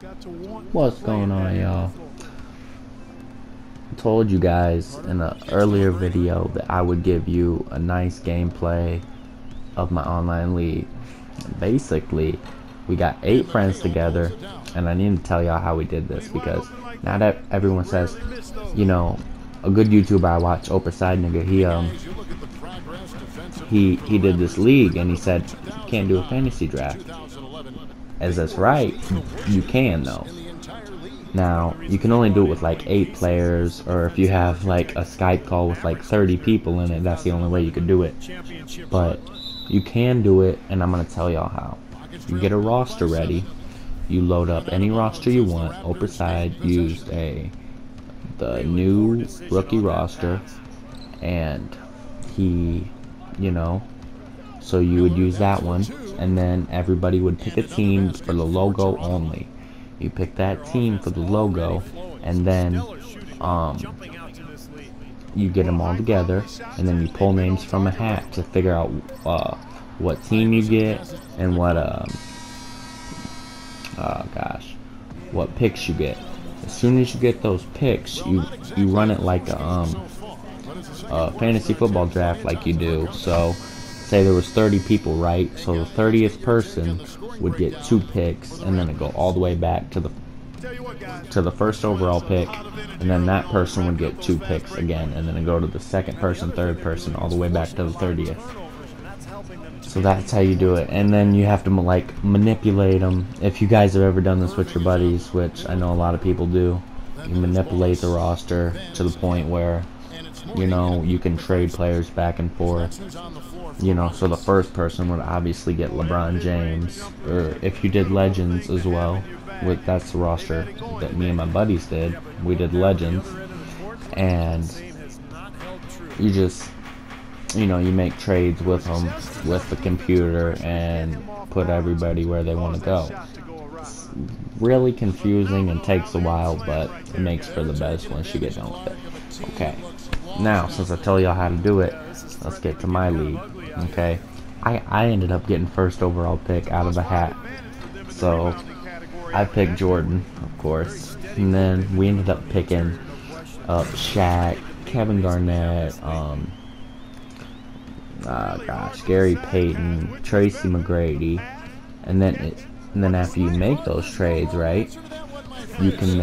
What's going on, y'all? I told you guys in an earlier video that I would give you a nice gameplay of my online league. Basically, we got 8 friends together, and I need to tell y'all how we did this because now that everyone says, you know, a good YouTuber I watch, Oprah Side Nigga, he did this league and he said you can't do a fantasy draft. As that's right, you can though. Now, you can only do it with like 8 players, or if you have like a Skype call with like 30 people in it, that's the only way you could do it. But you can do it, and I'm going to tell y'all how. You get a roster ready, you load up any roster you want. Oprah Side used the new rookie roster, and he, so you would use that one, and then everybody would pick a team for the logo only. You pick that team for the logo, and then you get them all together, and then you pull names from a hat to figure out what team you get and what picks you get. As soon as you get those picks, you run it like a fantasy football draft like you do. So say there was 30 people, right? So the 30th person would get 2 picks, and then it go all the way back to the first overall pick, and then that person would get 2 picks again, and then it go to the second person, third person, all the way back to the 30th. So that's how you do it, and then you have to like manipulate them. If you guys have ever done this with your buddies, which I know a lot of people do, you manipulate the roster to the point where you can trade players back and forth. So the first person would obviously get LeBron James, or if you did Legends as well, that's the roster that me and my buddies did. We did Legends, and you just, you make trades with them, with the computer, and put everybody where they want to go. It's really confusing and takes a while, but it makes for the best once you get done with it. Okay, now since I tell y'all how to do it, let's get to my league. Okay, I ended up getting first overall pick out of the hat, so I picked Jordan, of course, and then we ended up picking up Shaq, Kevin Garnett, Gary Payton, Tracy McGrady, and then after you make those trades, right, you can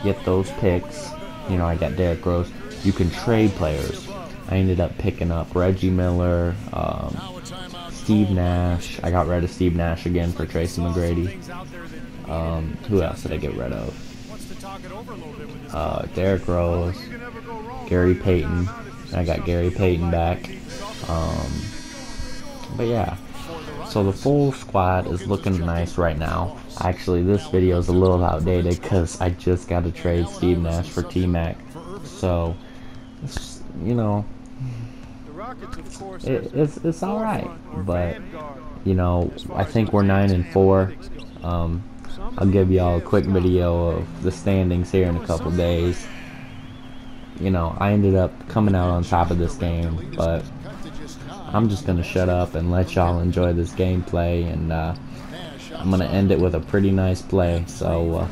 get those picks. I got Derrick Rose. You can trade players. I ended up picking up Reggie Miller, Steve Nash. I got rid of Steve Nash again for Tracy McGrady. Who else did I get rid of? Derrick Rose, Gary Payton. I got Gary Payton back. But yeah, so the full squad is looking nice right now. Actually, this video is a little outdated because I just got to trade Steve Nash for T-Mac. So, it's all right. But I think we're 9-4. I'll give y'all a quick video of the standings here in a couple days. I ended up coming out on top of this game, but I'm just gonna shut up and let y'all enjoy this gameplay, and I'm gonna end it with a pretty nice play. So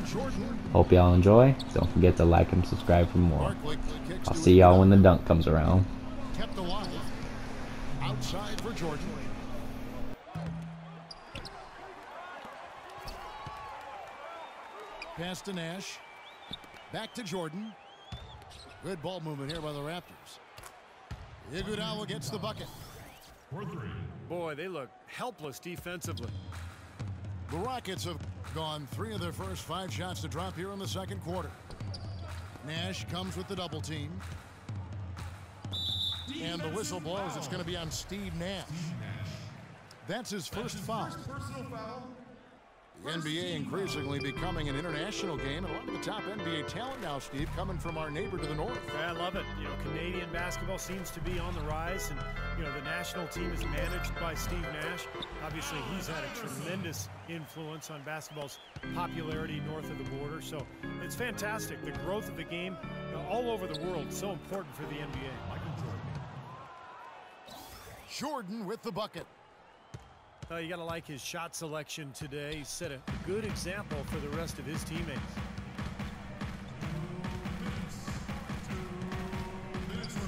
hope y'all enjoy. Don't forget to like and subscribe for more. I'll see y'all when the dunk comes around. Outside for Jordan. Pass to Nash. Back to Jordan. Good ball movement here by the Raptors. Iguodala gets the bucket. Boy, they look helpless defensively. The Rockets have gone 3 of their first 5 shots to drop here in the second quarter. Nash comes with the double team. And the whistle blows. It's going to be on Steve Nash. That's his first foul. The NBA increasingly becoming an international game, and a lot of the top NBA talent now, Steve, coming from our neighbor to the north. I love it. Canadian basketball seems to be on the rise, and the national team is managed by Steve Nash. Obviously, he's had a tremendous influence on basketball's popularity north of the border, so it's fantastic. The growth of the game all over the world, so important for the NBA. Jordan with the bucket. You got to like his shot selection today. He set a good example for the rest of his teammates.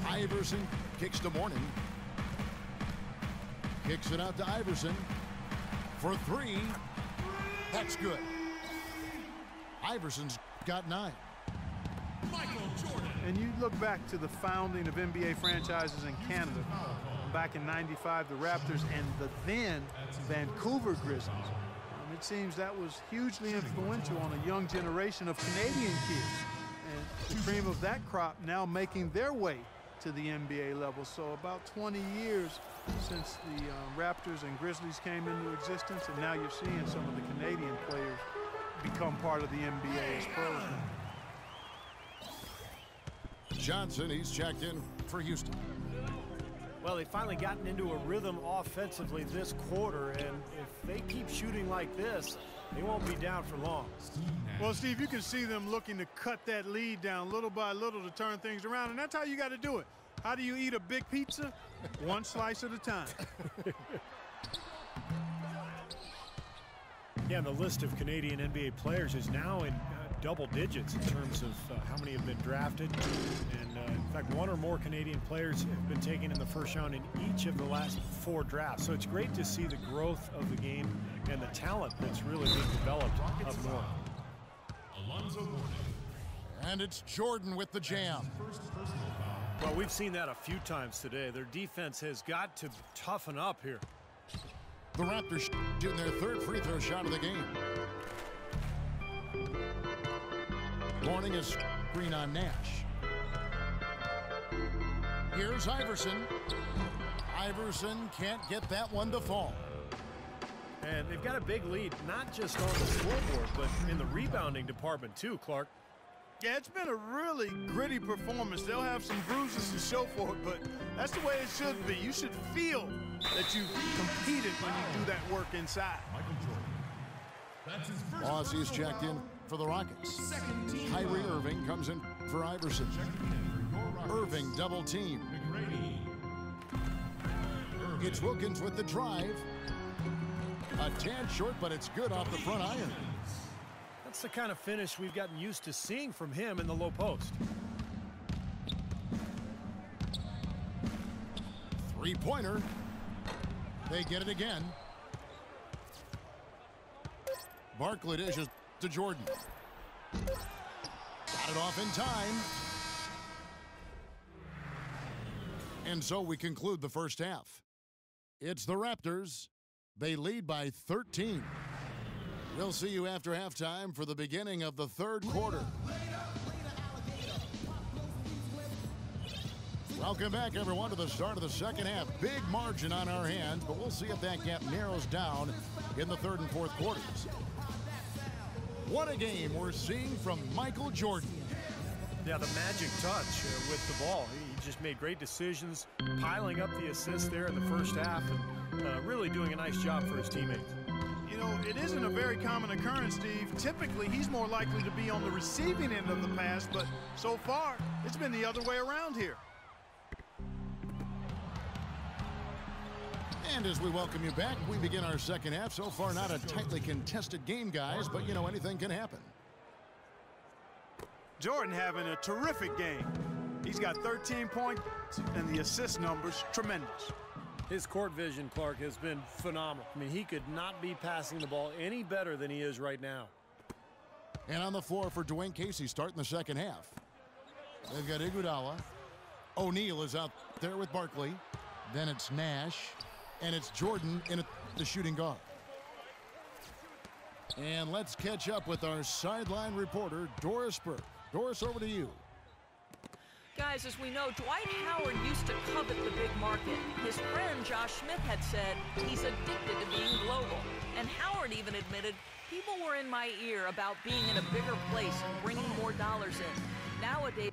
Iverson kicks to Morning. Kicks it out to Iverson for three. That's good. Iverson's got 9. And you look back to the founding of NBA franchises in Canada. Back in '95, the Raptors and the then Vancouver Grizzlies. It seems that was hugely influential on a young generation of Canadian kids. And the cream of that crop now making their way to the NBA level. So about 20 years since the Raptors and Grizzlies came into existence, and now you're seeing some of the Canadian players become part of the NBA as pros now. Johnson, he's checked in for Houston. Well, they've finally gotten into a rhythm offensively this quarter, and if they keep shooting like this, they won't be down for long. Well, Steve, you can see them looking to cut that lead down little by little to turn things around, and that's how you got to do it. How do you eat a big pizza? One slice at a time. Yeah, and the list of Canadian NBA players is now in double digits in terms of how many have been drafted. And in fact, one or more Canadian players have been taken in the first round in each of the last 4 drafts. So it's great to see the growth of the game and the talent that's really being developed up north. And it's Jordan with the jam. Well, we've seen that a few times today. Their defense has got to toughen up here. The Raptors shooting their 3rd free throw shot of the game. Morning is screen on Nash. Here's Iverson. Iverson can't get that one to fall. And they've got a big lead, not just on the scoreboard, but in the rebounding department too, Clark. Yeah, it's been a really gritty performance. They'll have some bruises to show for it, but that's the way it should be. You should feel that you competed when you do that work inside. Aussie's checked in for the Rockets. Kyrie Irving comes in for Iverson. Irving double team. It's Wilkins with the drive. A tad short, but it's good off the front iron. That's the kind of finish we've gotten used to seeing from him in the low post. Three-pointer. They get it again. Barkley dishes to Jordan. Got it off in time. And so we conclude the first half. It's the Raptors. They lead by 13. We'll see you after halftime for the beginning of the 3rd quarter. Welcome back, everyone, to the start of the second half. Big margin on our hands, but we'll see if that gap narrows down in the 3rd and 4th quarters. What a game we're seeing from Michael Jordan. Yeah, the magic touch with the ball. He just made great decisions, piling up the assists there in the first half, and really doing a nice job for his teammates. You know, it isn't a very common occurrence, Steve. Typically, he's more likely to be on the receiving end of the pass, but so far, it's been the other way around here. And as we welcome you back, we begin our second half. So far, not a tightly contested game, guys, but, you know, anything can happen. Jordan having a terrific game. He's got 13 points, and the assist numbers tremendous. His court vision, Clark, has been phenomenal. I mean, he could not be passing the ball any better than he is right now. And on the floor for Dwayne Casey starting the second half. They've got Iguodala. O'Neal is out there with Barkley. Then it's Nash. And it's Jordan in the shooting guard. And let's catch up with our sideline reporter, Doris Burke. Doris, over to you. Guys, as we know, Dwight Howard used to covet the big market. His friend Josh Smith had said he's addicted to being global. And Howard even admitted, people were in my ear about being in a bigger place and bringing more dollars in. Nowadays...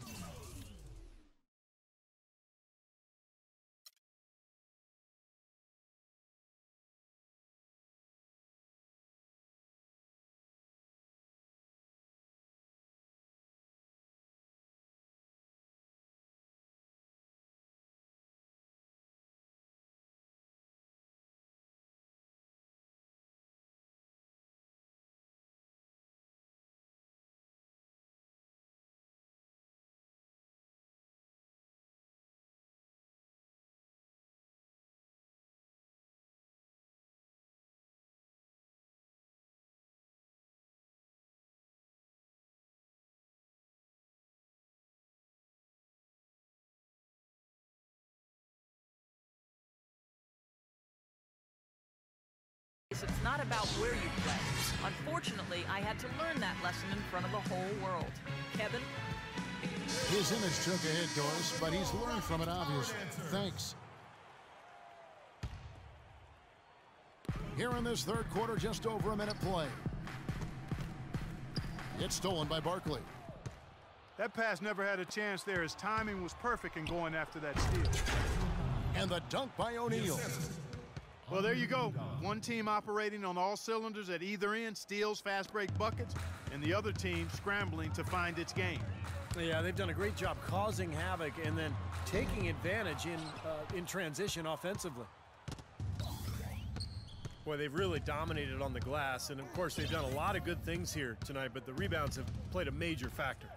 It's not about where you play. Unfortunately, I had to learn that lesson in front of the whole world. Kevin? His image took a hit, Doris, but he's learned from it, obviously. Thanks. Here in this third quarter, just over a minute play. It's stolen by Barkley. That pass never had a chance there. His timing was perfect in going after that steal. And the dunk by O'Neal. Well, there you go. One team operating on all cylinders at either end, steals, fast break buckets, and the other team scrambling to find its game. Yeah, they've done a great job causing havoc and then taking advantage in transition offensively. Boy, they've really dominated on the glass, and of course they've done a lot of good things here tonight, but the rebounds have played a major factor.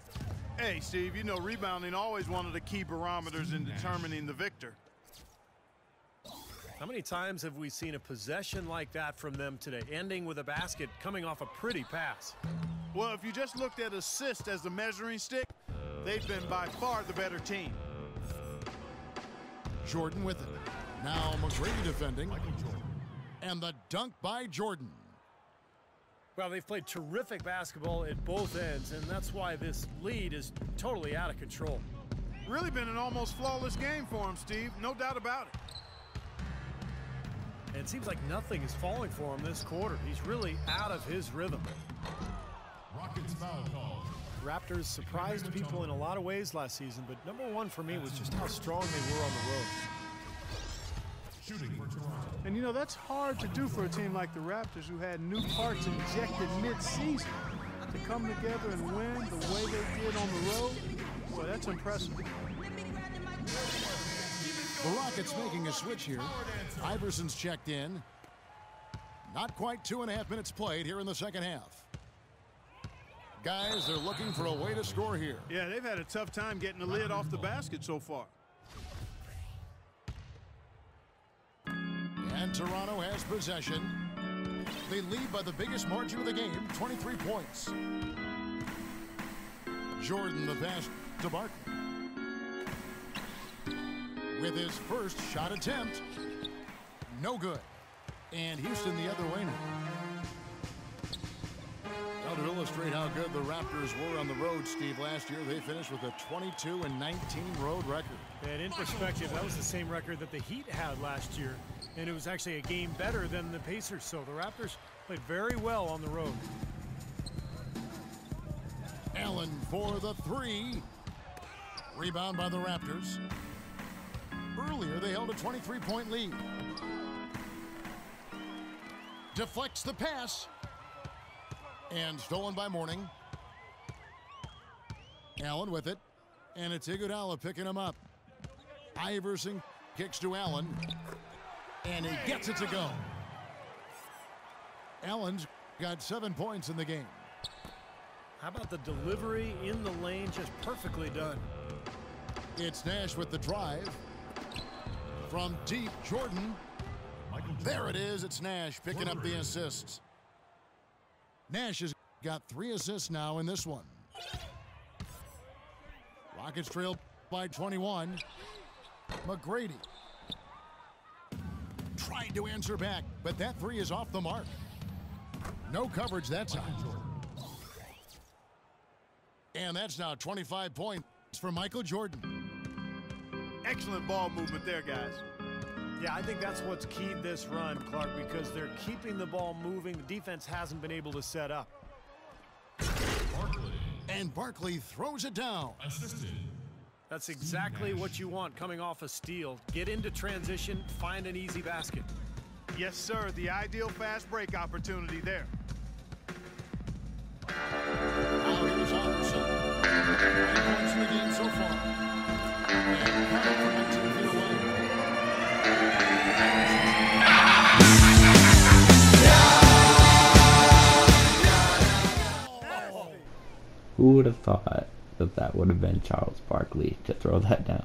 Hey, Steve, you know rebounding always one of the key barometers in determining the victor. How many times have we seen a possession like that from them today, ending with a basket coming off a pretty pass? Well, if you just looked at assists as the measuring stick, they've been by far the better team. Jordan with it. Now McGrady defending. And the dunk by Jordan. Well, they've played terrific basketball at both ends, and that's why this lead is totally out of control. Really been an almost flawless game for him, Steve. No doubt about it. And it seems like nothing is falling for him this quarter. He's really out of his rhythm. Rockets foul call. Raptors surprised people in a lot of ways last season, but number one for me was just how strong they were on the road. Shooting for Toronto. And you know, that's hard to do for a team like the Raptors, who had new parts injected mid-season. To come together and win the way they did on the road, boy, that's impressive. The Rockets making a switch here. Iverson's checked in. Not quite 2.5 minutes played here in the second half. Guys, they're looking for a way to score here. Yeah, they've had a tough time getting the lid off the basket so far. And Toronto has possession. They lead by the biggest margin of the game, 23 points. Jordan the pass to Barkley. With his first shot attempt. No good. And Houston the other way now. Now to illustrate how good the Raptors were on the road, Steve, last year they finished with a 22-19 road record. And in perspective, that was the same record that the Heat had last year, and it was actually a game better than the Pacers. So the Raptors played very well on the road. Allen for the three. Rebound by the Raptors. Earlier, they held a 23-point lead. Deflects the pass. And stolen by Mourning. Allen with it. And it's Iguodala picking him up. Iverson kicks to Allen. And he gets it to go. Allen's got 7 points in the game. How about the delivery in the lane? Just perfectly done. It's Nash with the drive. From deep, Jordan. There it is. It's Nash picking up the assists. Nash has got 3 assists now in this one. Rockets trail by 21. McGrady tried to answer back, but that 3 is off the mark. No coverage that time. And that's now 25 points for Michael Jordan. Excellent ball movement there, guys. Yeah, I think that's what's keyed this run, Clark, because they're keeping the ball moving. The defense hasn't been able to set up. Barkley. And Barkley throws it down. Assisted. That's exactly what you want coming off a steal. Get into transition, find an easy basket. Yes, sir. The ideal fast break opportunity there. Now here's Anderson. 9 points in the game so far. And coming from 19 feet away. Who would have thought that that would have been Charles Barkley to throw that down?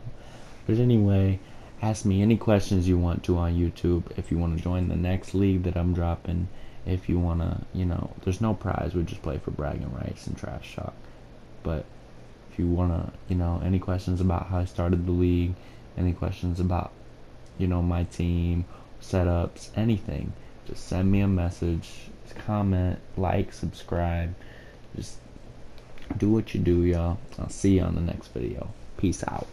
But anyway, ask me any questions you want to on YouTube. If you want to join the next league that I'm dropping, if you want to, you know, there's no prize. We just play for bragging rights and trash talk. But if you want to, you know, any questions about how I started the league, any questions about, you know, my team, setups, anything, just send me a message, just comment, like, subscribe, just do what you do, y'all. I'll see you on the next video. Peace out.